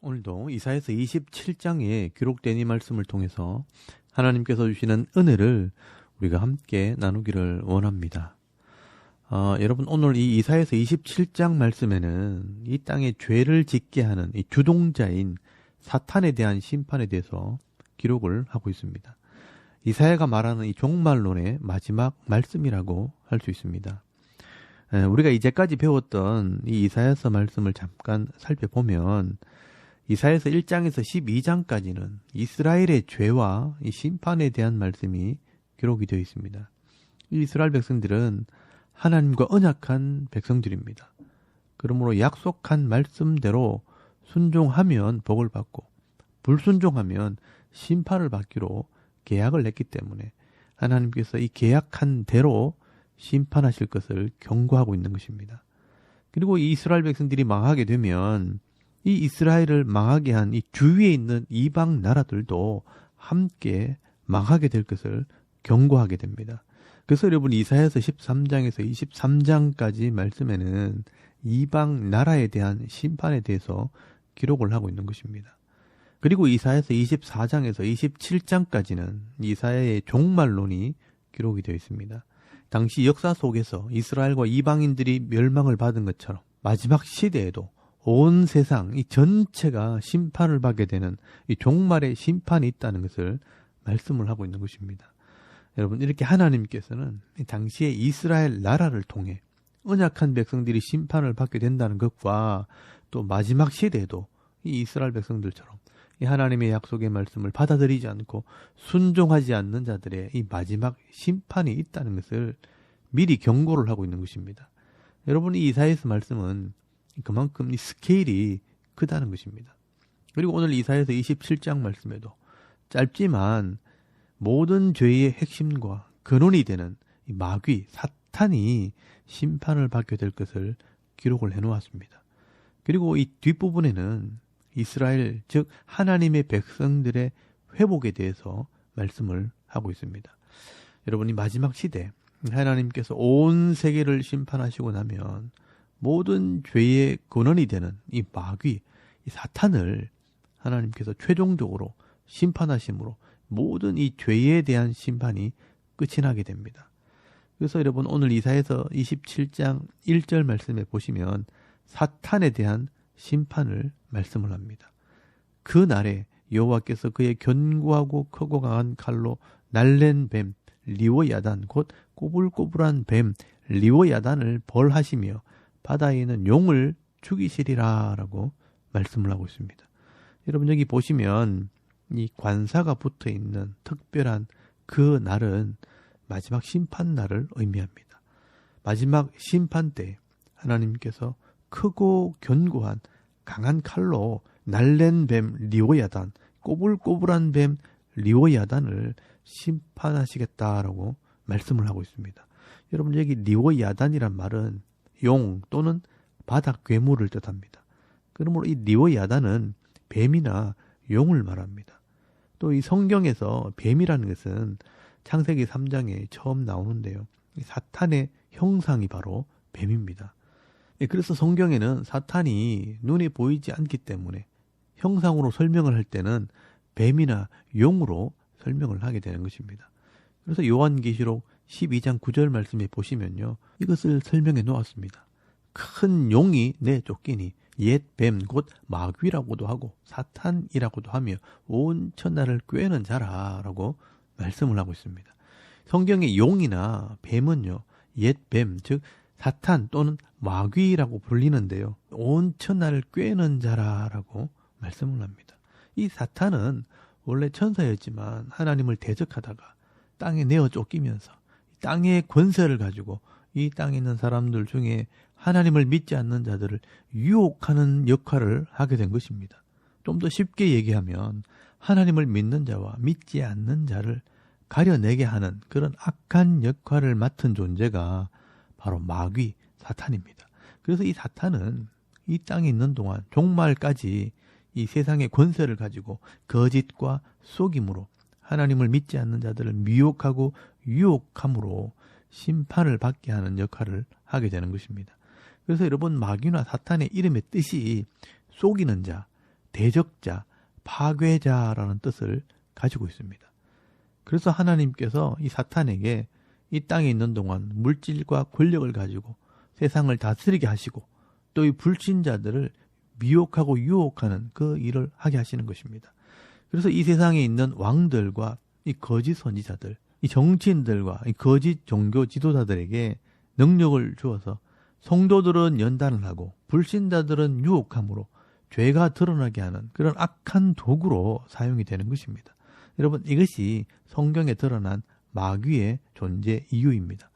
오늘도 이사야서 27장에 기록된 이 말씀을 통해서 하나님께서 주시는 은혜를 우리가 함께 나누기를 원합니다. 여러분, 오늘 이 이사야서 27장 말씀에는 이 땅에 죄를 짓게 하는 이 주동자인 사탄에 대한 심판에 대해서 기록을 하고 있습니다. 이사야가 말하는 이 종말론의 마지막 말씀이라고 할 수 있습니다. 우리가 이제까지 배웠던 이 이사야서 말씀을 잠깐 살펴보면 이사야서 1장에서 12장까지는 이스라엘의 죄와 이 심판에 대한 말씀이 기록이 되어 있습니다. 이 이스라엘 백성들은 하나님과 언약한 백성들입니다. 그러므로 약속한 말씀대로 순종하면 복을 받고 불순종하면 심판을 받기로 계약을 했기 때문에 하나님께서 이 계약한 대로 심판하실 것을 경고하고 있는 것입니다. 그리고 이 이스라엘 백성들이 망하게 되면 이 이스라엘을 망하게 한 이 주위에 있는 이방 나라들도 함께 망하게 될 것을 경고하게 됩니다. 그래서 여러분 이사야서 13장에서 23장까지 말씀에는 이방 나라에 대한 심판에 대해서 기록을 하고 있는 것입니다. 그리고 이사야서 24장에서 27장까지는 이사야의 종말론이 기록이 되어 있습니다. 당시 역사 속에서 이스라엘과 이방인들이 멸망을 받은 것처럼 마지막 시대에도 온 세상 이 전체가 심판을 받게 되는 이 종말의 심판이 있다는 것을 말씀을 하고 있는 것입니다. 여러분, 이렇게 하나님께서는 당시에 이스라엘 나라를 통해 언약한 백성들이 심판을 받게 된다는 것과 또 마지막 시대에도 이 이스라엘 백성들처럼 이 하나님의 약속의 말씀을 받아들이지 않고 순종하지 않는 자들의 이 마지막 심판이 있다는 것을 미리 경고를 하고 있는 것입니다. 여러분, 이 이사야서 말씀은 그만큼 이 스케일이 크다는 것입니다. 그리고 오늘 이사야서 27장 말씀에도 짧지만 모든 죄의 핵심과 근원이 되는 이 마귀, 사탄이 심판을 받게 될 것을 기록을 해놓았습니다. 그리고 이 뒷부분에는 이스라엘, 즉 하나님의 백성들의 회복에 대해서 말씀을 하고 있습니다. 여러분, 이 마지막 시대 하나님께서 온 세계를 심판하시고 나면 모든 죄의 근원이 되는 이 마귀, 이 사탄을 하나님께서 최종적으로 심판하심으로 모든 이 죄에 대한 심판이 끝이 나게 됩니다. 그래서 여러분, 오늘 이사야서 27장 1절 말씀에 보시면 사탄에 대한 심판을 말씀을 합니다. 그 날에 여호와께서 그의 견고하고 크고 강한 칼로 날랜 뱀 리워야단, 곧 꼬불꼬불한 뱀 리워야단을 벌하시며 바다에 있는 용을 죽이시리라 라고 말씀을 하고 있습니다. 여러분, 여기 보시면 이 관사가 붙어 있는 특별한 그 날은 마지막 심판 날을 의미합니다. 마지막 심판 때 하나님께서 크고 견고한 강한 칼로 날랜 뱀 리워야단, 꼬불꼬불한 뱀 리워야단을 심판하시겠다라고 말씀을 하고 있습니다. 여러분, 여기 리워야단이란 말은 용 또는 바닥 괴물을 뜻합니다. 그러므로 이 리워야단은 뱀이나 용을 말합니다. 또 이 성경에서 뱀이라는 것은 창세기 3장에 처음 나오는데요. 사탄의 형상이 바로 뱀입니다. 그래서 성경에는 사탄이 눈에 보이지 않기 때문에 형상으로 설명을 할 때는 뱀이나 용으로 설명을 하게 되는 것입니다. 그래서 요한계시록 12장 9절 말씀에 보시면요, 이것을 설명해 놓았습니다. 큰 용이 내쫓기니 옛 뱀 곧 마귀라고도 하고 사탄이라고도 하며 온 천하를 꿰는 자라라고 말씀을 하고 있습니다. 성경의 용이나 뱀은요, 옛 뱀, 즉 사탄 또는 마귀라고 불리는데요, 온 천하를 꿰는 자라라고 말씀을 합니다. 이 사탄은 원래 천사였지만 하나님을 대적하다가 땅에 내어 쫓기면서 땅의 권세를 가지고 이 땅에 있는 사람들 중에 하나님을 믿지 않는 자들을 유혹하는 역할을 하게 된 것입니다. 좀 더 쉽게 얘기하면 하나님을 믿는 자와 믿지 않는 자를 가려내게 하는 그런 악한 역할을 맡은 존재가 바로 마귀, 사탄입니다. 그래서 이 사탄은 이 땅에 있는 동안 종말까지 이 세상의 권세를 가지고 거짓과 속임으로 하나님을 믿지 않는 자들을 미혹하고 유혹함으로 심판을 받게 하는 역할을 하게 되는 것입니다. 그래서 여러분, 마귀나 사탄의 이름의 뜻이 속이는 자, 대적자, 파괴자라는 뜻을 가지고 있습니다. 그래서 하나님께서 이 사탄에게 이 땅에 있는 동안 물질과 권력을 가지고 세상을 다스리게 하시고 또 이 불신자들을 미혹하고 유혹하는 그 일을 하게 하시는 것입니다. 그래서 이 세상에 있는 왕들과 이 거짓 선지자들, 이 정치인들과 이 거짓 종교 지도자들에게 능력을 주어서 성도들은 연단을 하고 불신자들은 유혹함으로 죄가 드러나게 하는 그런 악한 도구로 사용이 되는 것입니다. 여러분, 이것이 성경에 드러난 마귀의 존재 이유입니다.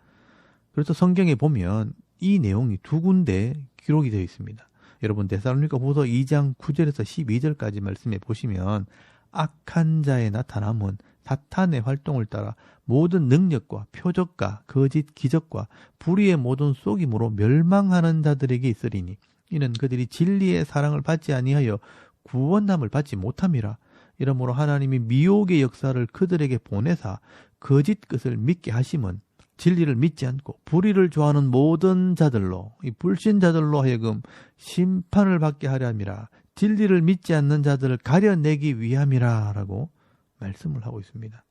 그래서 성경에 보면 이 내용이 두 군데 기록이 되어 있습니다. 여러분, 데살로니가후서 2장 9절에서 12절까지 말씀해 보시면 악한 자의 나타남은 사탄의 활동을 따라 모든 능력과 표적과 거짓 기적과 불의의 모든 속임으로 멸망하는 자들에게 있으리니 이는 그들이 진리의 사랑을 받지 아니하여 구원함을 받지 못함이라. 이러므로 하나님이 미혹의 역사를 그들에게 보내사 거짓 것을 믿게 하심은 진리를 믿지 않고 불의를 좋아하는 모든 자들로, 이 불신자들로 하여금 심판을 받게 하려 함이라. 진리를 믿지 않는 자들을 가려내기 위함이라 라고 말씀을 하고 있습니다.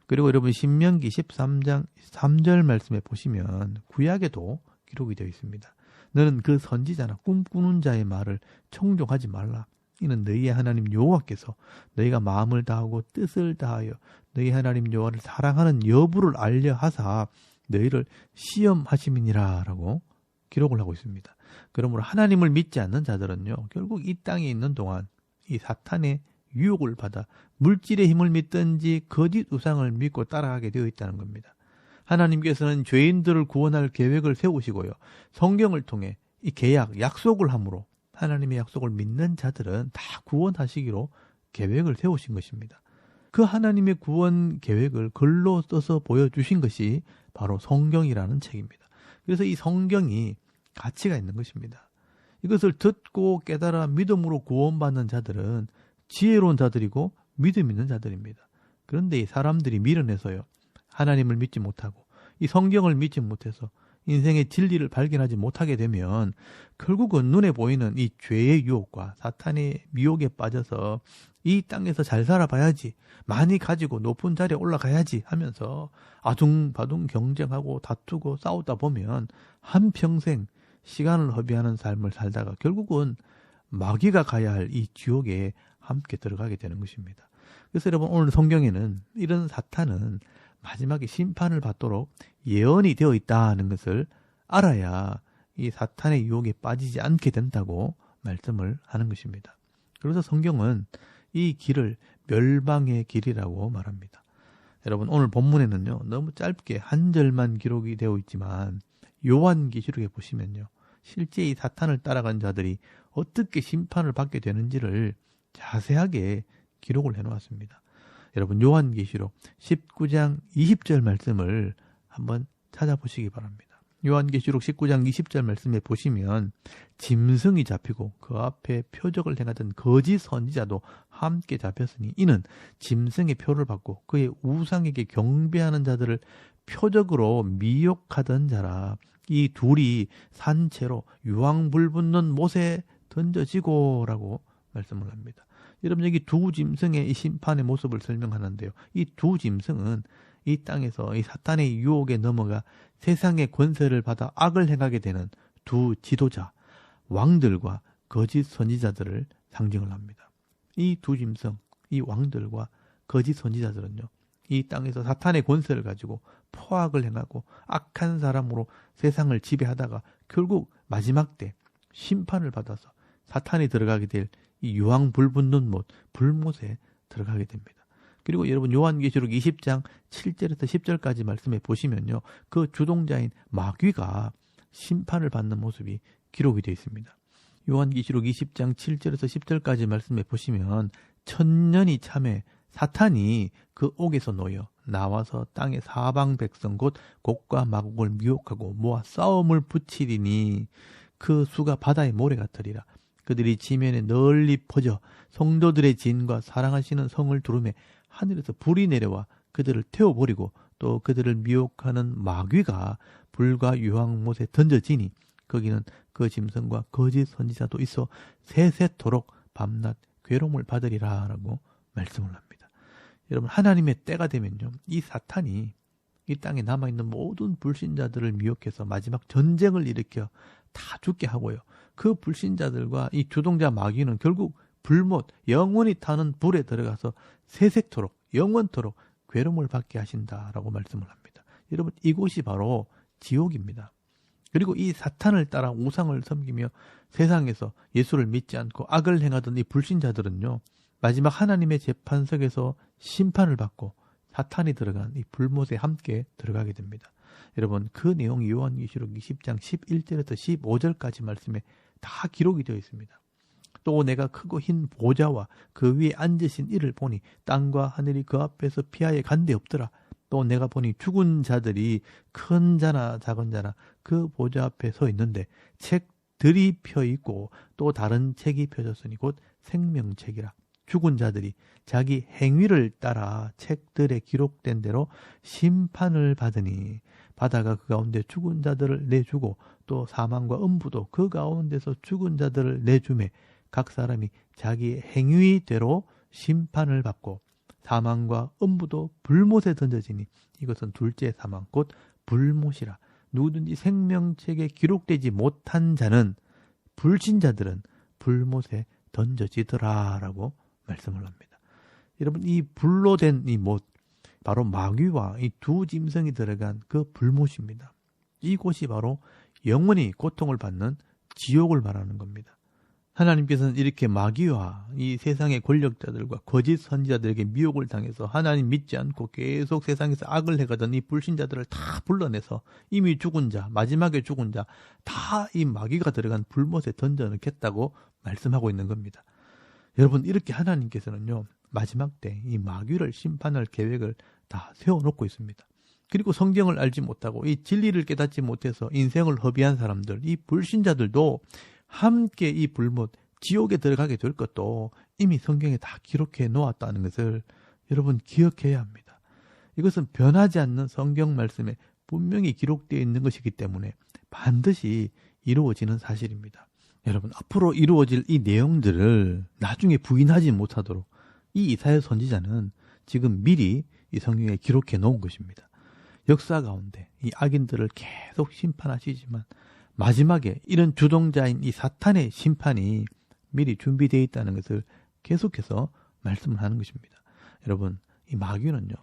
그리고 여러분, 신명기 13장 3절 말씀에 보시면 구약에도 기록이 되어 있습니다. 너는 그 선지자나 꿈꾸는 자의 말을 청종하지 말라. 이는 너희의 하나님 여호와께서 너희가 마음을 다하고 뜻을 다하여 너희 하나님 여호와를 사랑하는 여부를 알려 하사 너희를 시험하심이니라 라고 기록을 하고 있습니다. 그러므로 하나님을 믿지 않는 자들은요, 결국 이 땅에 있는 동안 이 사탄의 유혹을 받아 물질의 힘을 믿든지 거짓 우상을 믿고 따라가게 되어 있다는 겁니다. 하나님께서는 죄인들을 구원할 계획을 세우시고요, 성경을 통해 이 계약, 약속을 함으로 하나님의 약속을 믿는 자들은 다 구원하시기로 계획을 세우신 것입니다. 그 하나님의 구원 계획을 글로 써서 보여주신 것이 바로 성경이라는 책입니다. 그래서 이 성경이 가치가 있는 것입니다. 이것을 듣고 깨달아 믿음으로 구원받는 자들은 지혜로운 자들이고 믿음 있는 자들입니다. 그런데 이 사람들이 미련해서요, 하나님을 믿지 못하고 이 성경을 믿지 못해서 인생의 진리를 발견하지 못하게 되면 결국은 눈에 보이는 이 죄의 유혹과 사탄의 미혹에 빠져서 이 땅에서 잘 살아봐야지, 많이 가지고 높은 자리에 올라가야지 하면서 아둥바둥 경쟁하고 다투고 싸우다 보면 한평생 시간을 허비하는 삶을 살다가 결국은 마귀가 가야 할 이 지옥에 함께 들어가게 되는 것입니다. 그래서 여러분, 오늘 성경에는 이런 사탄은 마지막에 심판을 받도록 예언이 되어 있다는 것을 알아야 이 사탄의 유혹에 빠지지 않게 된다고 말씀을 하는 것입니다. 그래서 성경은 이 길을 멸망의 길이라고 말합니다. 여러분, 오늘 본문에는요, 너무 짧게 한 절만 기록이 되어 있지만 요한계시록에 보시면요, 실제 이 사탄을 따라간 자들이 어떻게 심판을 받게 되는지를 자세하게 기록을 해놓았습니다. 여러분, 요한계시록 19장 20절 말씀을 한번 찾아보시기 바랍니다. 요한계시록 19장 20절 말씀에 보시면 짐승이 잡히고 그 앞에 표적을 행하던 거짓 선지자도 함께 잡혔으니 이는 짐승의 표를 받고 그의 우상에게 경배하는 자들을 표적으로 미혹하던 자라. 이 둘이 산채로 유황불붙는 못에 던져지고 라고 말씀을 합니다. 여러분, 여기 두 짐승의 이 심판의 모습을 설명하는데요, 이 두 짐승은 이 땅에서 이 사탄의 유혹에 넘어가 세상의 권세를 받아 악을 행하게 되는 두 지도자, 왕들과 거짓 선지자들을 상징을 합니다. 이 두 짐승, 이 왕들과 거짓 선지자들은요, 이 땅에서 사탄의 권세를 가지고 포악을 행하고 악한 사람으로 세상을 지배하다가 결국 마지막 때 심판을 받아서 사탄이 들어가게 될 이 유황 불붙는 못, 불못에 들어가게 됩니다. 그리고 여러분, 요한계시록 20장 7절에서 10절까지 말씀해 보시면요, 그 주동자인 마귀가 심판을 받는 모습이 기록이 되어 있습니다. 요한계시록 20장 7절에서 10절까지 말씀해 보시면 천년이 참에 사탄이 그 옥에서 놓여 나와서 땅의 사방 백성 곧 곡과 마곡을 미혹하고 모아 싸움을 붙이리니 그 수가 바다의 모래 같으리라. 그들이 지면에 널리 퍼져 성도들의 진과 사랑하시는 성을 두루매 하늘에서 불이 내려와 그들을 태워버리고 또 그들을 미혹하는 마귀가 불과 유황못에 던져지니 거기는 그 짐승과 거짓 선지자도 있어 세세토록 밤낮 괴로움을 받으리라 라고 말씀을 합니다. 여러분, 하나님의 때가 되면요, 이 사탄이 이 땅에 남아있는 모든 불신자들을 미혹해서 마지막 전쟁을 일으켜 다 죽게 하고요. 그 불신자들과 이 주동자 마귀는 결국 불못, 영원히 타는 불에 들어가서 세세토록, 영원토록 괴로움을 받게 하신다라고 말씀을 합니다. 여러분, 이곳이 바로 지옥입니다. 그리고 이 사탄을 따라 우상을 섬기며 세상에서 예수를 믿지 않고 악을 행하던 이 불신자들은요, 마지막 하나님의 재판석에서 심판을 받고 사탄이 들어간 이 불못에 함께 들어가게 됩니다. 여러분, 그 내용이 요한계시록 20장 11절에서 15절까지 말씀에 다 기록이 되어 있습니다. 또 내가 크고 흰 보좌와 그 위에 앉으신 이를 보니 땅과 하늘이 그 앞에서 피하여 간데 없더라. 또 내가 보니 죽은 자들이 큰 자나 작은 자나 그 보좌 앞에 서 있는데 책들이 펴 있고 또 다른 책이 펴졌으니 곧 생명책이라. 죽은 자들이 자기 행위를 따라 책들에 기록된 대로 심판을 받으니 바다가 그 가운데 죽은 자들을 내주고 또 사망과 음부도 그 가운데서 죽은 자들을 내주매 각 사람이 자기 행위대로 심판을 받고 사망과 음부도 불못에 던져지니 이것은 둘째 사망 곧 불못이라. 누구든지 생명책에 기록되지 못한 자는 불신자들은 불못에 던져지더라 라고 말씀을 합니다. 여러분, 이 불로 된 이 못, 바로 마귀와 이 두 짐승이 들어간 그 불못입니다. 이곳이 바로 영원히 고통을 받는 지옥을 말하는 겁니다. 하나님께서는 이렇게 마귀와 이 세상의 권력자들과 거짓 선지자들에게 미혹을 당해서 하나님 믿지 않고 계속 세상에서 악을 해가던 이 불신자들을 다 불러내서 이미 죽은 자, 마지막에 죽은 자 다 이 마귀가 들어간 불못에 던져넣겠다고 말씀하고 있는 겁니다. 여러분, 이렇게 하나님께서는요, 마지막 때 이 마귀를 심판할 계획을 다 세워놓고 있습니다. 그리고 성경을 알지 못하고 이 진리를 깨닫지 못해서 인생을 허비한 사람들, 이 불신자들도 함께 이 불못, 지옥에 들어가게 될 것도 이미 성경에 다 기록해 놓았다는 것을 여러분 기억해야 합니다. 이것은 변하지 않는 성경 말씀에 분명히 기록되어 있는 것이기 때문에 반드시 이루어지는 사실입니다. 여러분, 앞으로 이루어질 이 내용들을 나중에 부인하지 못하도록 이 이사야 선지자는 지금 미리 이 성경에 기록해 놓은 것입니다. 역사 가운데 이 악인들을 계속 심판하시지만 마지막에 이런 주동자인 이 사탄의 심판이 미리 준비되어 있다는 것을 계속해서 말씀을 하는 것입니다. 여러분, 이 마귀는요,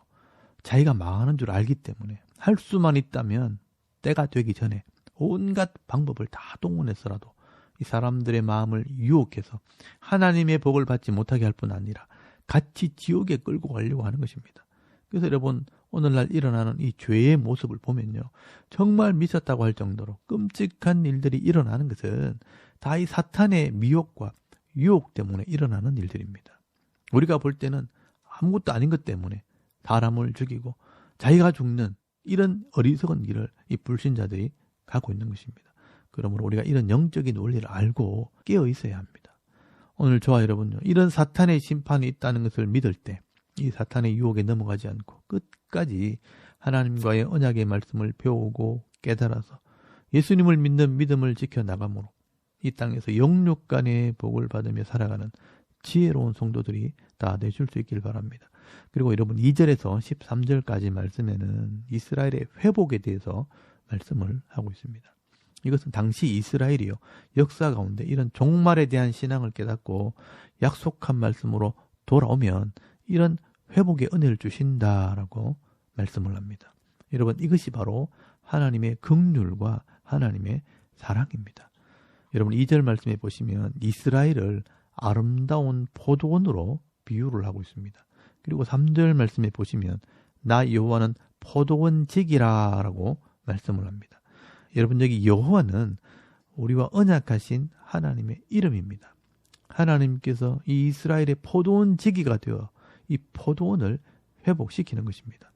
자기가 망하는 줄 알기 때문에 할 수만 있다면 때가 되기 전에 온갖 방법을 다 동원해서라도 이 사람들의 마음을 유혹해서 하나님의 복을 받지 못하게 할 뿐 아니라 같이 지옥에 끌고 가려고 하는 것입니다. 그래서 여러분, 오늘날 일어나는 이 죄의 모습을 보면요, 정말 미쳤다고 할 정도로 끔찍한 일들이 일어나는 것은 다 이 사탄의 미혹과 유혹 때문에 일어나는 일들입니다. 우리가 볼 때는 아무것도 아닌 것 때문에 사람을 죽이고 자기가 죽는 이런 어리석은 길을 이 불신자들이 가고 있는 것입니다. 그러므로 우리가 이런 영적인 원리를 알고 깨어 있어야 합니다. 오늘 저와 여러분요, 이런 사탄의 심판이 있다는 것을 믿을 때 이 사탄의 유혹에 넘어가지 않고 끝까지 하나님과의 언약의 말씀을 배우고 깨달아서 예수님을 믿는 믿음을 지켜나감으로 이 땅에서 영육간의 복을 받으며 살아가는 지혜로운 성도들이 다 되실 수 있길 바랍니다. 그리고 여러분, 2절에서 13절까지 말씀에는 이스라엘의 회복에 대해서 말씀을 하고 있습니다. 이것은 당시 이스라엘이요, 역사 가운데 이런 종말에 대한 신앙을 깨닫고 약속한 말씀으로 돌아오면 이런 회복의 은혜를 주신다라고 말씀을 합니다. 여러분, 이것이 바로 하나님의 긍휼과 하나님의 사랑입니다. 여러분, 2절 말씀에 보시면 이스라엘을 아름다운 포도원으로 비유를 하고 있습니다. 그리고 3절 말씀에 보시면 나 여호와는 포도원직이라 라고 말씀을 합니다. 여러분, 여기 여호와는 우리와 언약하신 하나님의 이름입니다. 하나님께서 이 이스라엘의 포도원지기가 되어 이 포도원을 회복시키는 것입니다.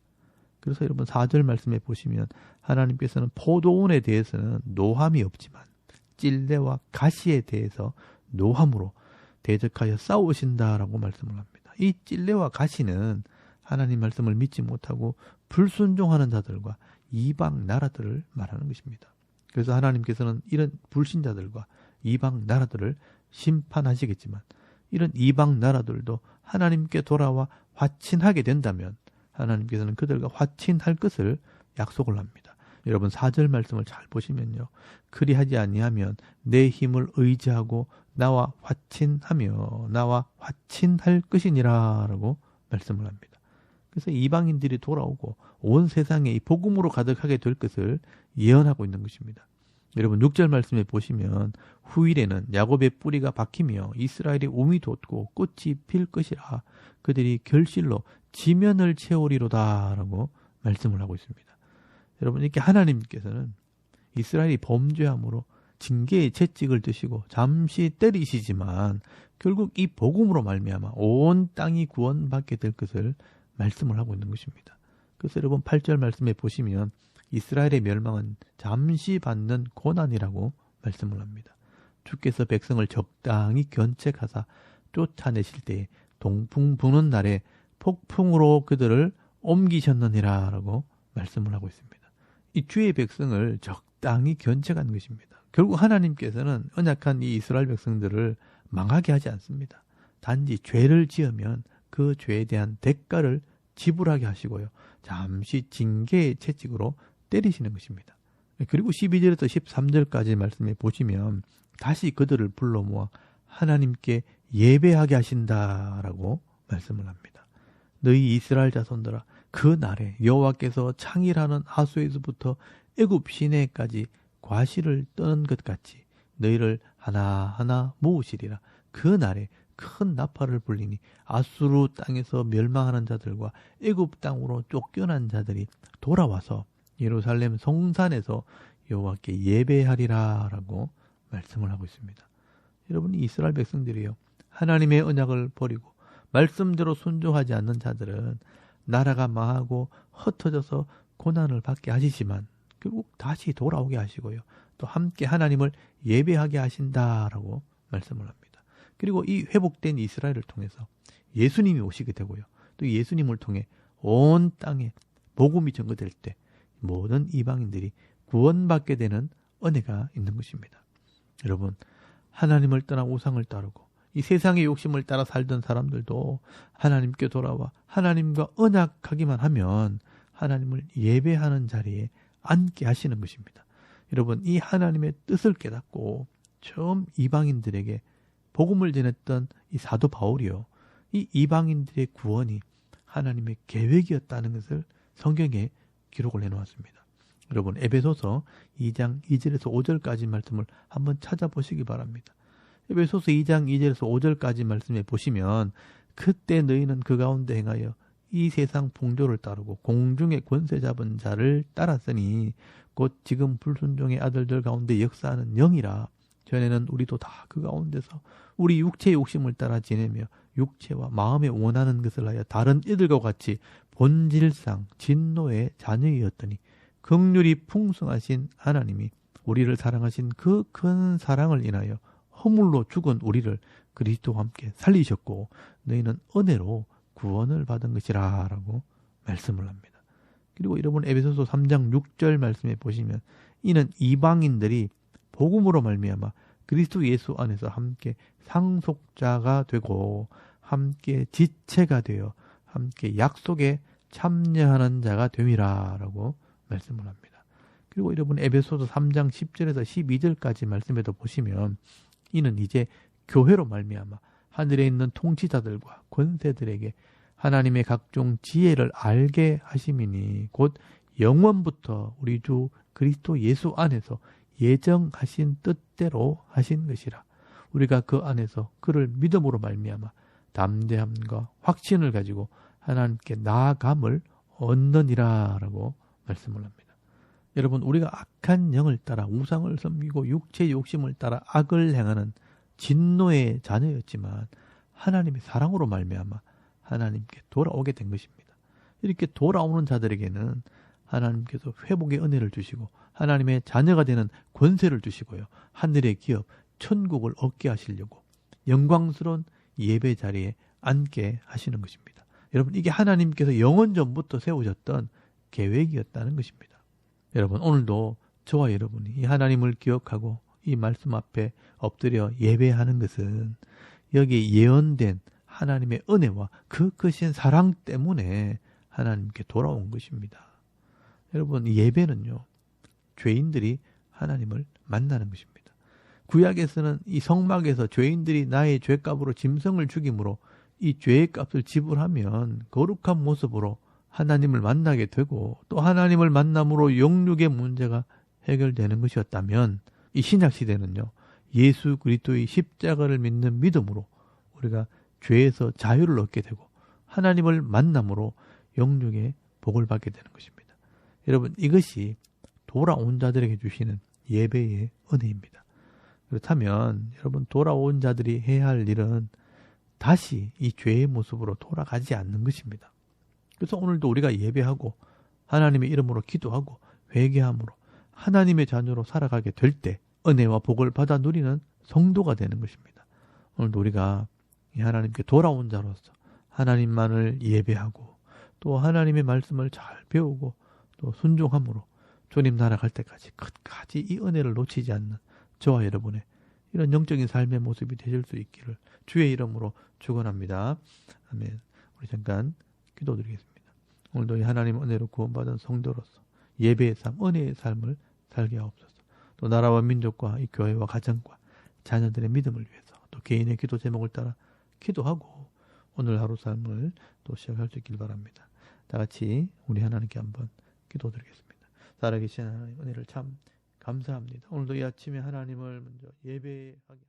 그래서 여러분, 4절 말씀에 보시면 하나님께서는 포도원에 대해서는 노함이 없지만 찔레와 가시에 대해서 노함으로 대적하여 싸우신다라고 말씀을 합니다. 이 찔레와 가시는 하나님 말씀을 믿지 못하고 불순종하는 자들과 이방 나라들을 말하는 것입니다. 그래서 하나님께서는 이런 불신자들과 이방 나라들을 심판하시겠지만 이런 이방 나라들도 하나님께 돌아와 화친하게 된다면 하나님께서는 그들과 화친할 것을 약속을 합니다. 여러분 4절 말씀을 잘 보시면요. 그리하지 아니하면 내 힘을 의지하고 나와 화친하며 나와 화친할 것이니라 라고 말씀을 합니다. 그래서 이방인들이 돌아오고 온 세상에 이 복음으로 가득하게 될 것을 예언하고 있는 것입니다. 여러분 6절 말씀에 보시면 후일에는 야곱의 뿌리가 박히며 이스라엘의 움이 돋고 꽃이 필 것이라 그들이 결실로 지면을 채우리로다 라고 말씀을 하고 있습니다. 여러분 이렇게 하나님께서는 이스라엘이 범죄함으로 징계의 채찍을 드시고 잠시 때리시지만 결국 이 복음으로 말미암아 온 땅이 구원받게 될 것을 말씀을 하고 있는 것입니다. 그래서 여러분 8절 말씀에 보시면 이스라엘의 멸망은 잠시 받는 고난이라고 말씀을 합니다. 주께서 백성을 적당히 견책하사 쫓아내실 때에 동풍 부는 날에 폭풍으로 그들을 옮기셨느니라 라고 말씀을 하고 있습니다. 이 주의 백성을 적당히 견책한 것입니다. 결국 하나님께서는 언약한 이 이스라엘 백성들을 망하게 하지 않습니다. 단지 죄를 지으면 그 죄에 대한 대가를 지불하게 하시고요. 잠시 징계의 채찍으로 때리시는 것입니다. 그리고 12절에서 13절까지 말씀해 보시면 다시 그들을 불러 모아 하나님께 예배하게 하신다라고 말씀을 합니다. 너희 이스라엘 자손들아 그 날에 여호와께서 창일하는 하수에서부터 애굽 시내까지 과실을 떠는 것 같이 너희를 하나하나 모으시리라. 그 날에 큰 나팔을 불리니 아수르 땅에서 멸망하는 자들과 애굽 땅으로 쫓겨난 자들이 돌아와서 예루살렘 성산에서 여호와께 예배하리라 라고 말씀을 하고 있습니다. 여러분 이스라엘 백성들이요 하나님의 언약을 버리고 말씀대로 순종하지 않는 자들은 나라가 망하고 흩어져서 고난을 받게 하시지만 결국 다시 돌아오게 하시고요. 또 함께 하나님을 예배하게 하신다라고 말씀을 합니다. 그리고 이 회복된 이스라엘을 통해서 예수님이 오시게 되고요. 또 예수님을 통해 온 땅에 복음이 전거될 때 모든 이방인들이 구원받게 되는 은혜가 있는 것입니다. 여러분 하나님을 떠나 우상을 따르고 이 세상의 욕심을 따라 살던 사람들도 하나님께 돌아와 하나님과 언약하기만 하면 하나님을 예배하는 자리에 앉게 하시는 것입니다. 여러분 이 하나님의 뜻을 깨닫고 처음 이방인들에게 복음을 전했던 이 사도 바울이요. 이 이방인들의 구원이 하나님의 계획이었다는 것을 성경에 기록을 해놓았습니다. 여러분 에베소서 2장 2절에서 5절까지 말씀을 한번 찾아보시기 바랍니다. 에베소서 2장 2절에서 5절까지 말씀해 보시면 그때 너희는 그 가운데 행하여 이 세상 풍조를 따르고 공중의 권세 잡은 자를 따랐으니 곧 지금 불순종의 아들들 가운데 역사하는 영이라. 전에는 우리도 다 그 가운데서 우리 육체의 욕심을 따라 지내며 육체와 마음에 원하는 것을 하여 다른 이들과 같이 본질상 진노의 자녀이었더니 긍휼이 풍성하신 하나님이 우리를 사랑하신 그 큰 사랑을 인하여 허물로 죽은 우리를 그리스도와 함께 살리셨고 너희는 은혜로 구원을 받은 것이라 라고 말씀을 합니다. 그리고 여러분 에베소서 3장 6절 말씀에 보시면 이는 이방인들이 복음으로 말미암아 그리스도 예수 안에서 함께 상속자가 되고 함께 지체가 되어 함께 약속에 참여하는 자가 됨이라 라고 말씀을 합니다. 그리고 여러분 에베소서 3장 10절에서 12절까지 말씀에도 보시면 이는 이제 교회로 말미암아 하늘에 있는 통치자들과 권세들에게 하나님의 각종 지혜를 알게 하심이니 곧 영원부터 우리 주 그리스도 예수 안에서 예정하신 뜻대로 하신 것이라. 우리가 그 안에서 그를 믿음으로 말미암아 담대함과 확신을 가지고 하나님께 나아감을 얻느니라 라고 말씀을 합니다. 여러분 우리가 악한 영을 따라 우상을 섬기고 육체의 욕심을 따라 악을 행하는 진노의 자녀였지만 하나님의 사랑으로 말미암아 하나님께 돌아오게 된 것입니다. 이렇게 돌아오는 자들에게는 하나님께서 회복의 은혜를 주시고 하나님의 자녀가 되는 권세를 주시고요. 하늘의 기업, 천국을 얻게 하시려고 영광스러운 예배 자리에 앉게 하시는 것입니다. 여러분 이게 하나님께서 영원 전부터 세우셨던 계획이었다는 것입니다. 여러분, 오늘도 저와 여러분이 이 하나님을 기억하고 이 말씀 앞에 엎드려 예배하는 것은 여기 예언된 하나님의 은혜와 그 크신 사랑 때문에 하나님께 돌아온 것입니다. 여러분, 예배는요, 죄인들이 하나님을 만나는 것입니다. 구약에서는 이 성막에서 죄인들이 나의 죄값으로 짐승을 죽임으로 이 죄의 값을 지불하면 거룩한 모습으로 하나님을 만나게 되고, 또 하나님을 만남으로 영육의 문제가 해결되는 것이었다면, 이 신약시대는요, 예수 그리스도의 십자가를 믿는 믿음으로 우리가 죄에서 자유를 얻게 되고 하나님을 만남으로 영육의 복을 받게 되는 것입니다. 여러분, 이것이 돌아온 자들에게 주시는 예배의 은혜입니다. 그렇다면 여러분, 돌아온 자들이 해야 할 일은 다시 이 죄의 모습으로 돌아가지 않는 것입니다. 그래서 오늘도 우리가 예배하고 하나님의 이름으로 기도하고 회개함으로 하나님의 자녀로 살아가게 될 때 은혜와 복을 받아 누리는 성도가 되는 것입니다. 오늘도 우리가 이 하나님께 돌아온 자로서 하나님만을 예배하고 또 하나님의 말씀을 잘 배우고 또 순종함으로 주님 나라 갈 때까지 끝까지 이 은혜를 놓치지 않는 저와 여러분의 이런 영적인 삶의 모습이 되실 수 있기를 주의 이름으로 축원합니다. 아멘. 우리 잠깐 기도드리겠습니다. 오늘도 이 하나님 은혜로 구원받은 성도로서 예배의 삶, 은혜의 삶을 살게 하옵소서. 또 나라와 민족과 이 교회와 가정과 자녀들의 믿음을 위해서 또 개인의 기도 제목을 따라 기도하고 오늘 하루 삶을 또 시작할 수 있길 바랍니다. 다 같이 우리 하나님께 한번 기도드리겠습니다. 살아계신 하나님 은혜를 참 감사합니다. 오늘도 이 아침에 하나님을 먼저 예배하게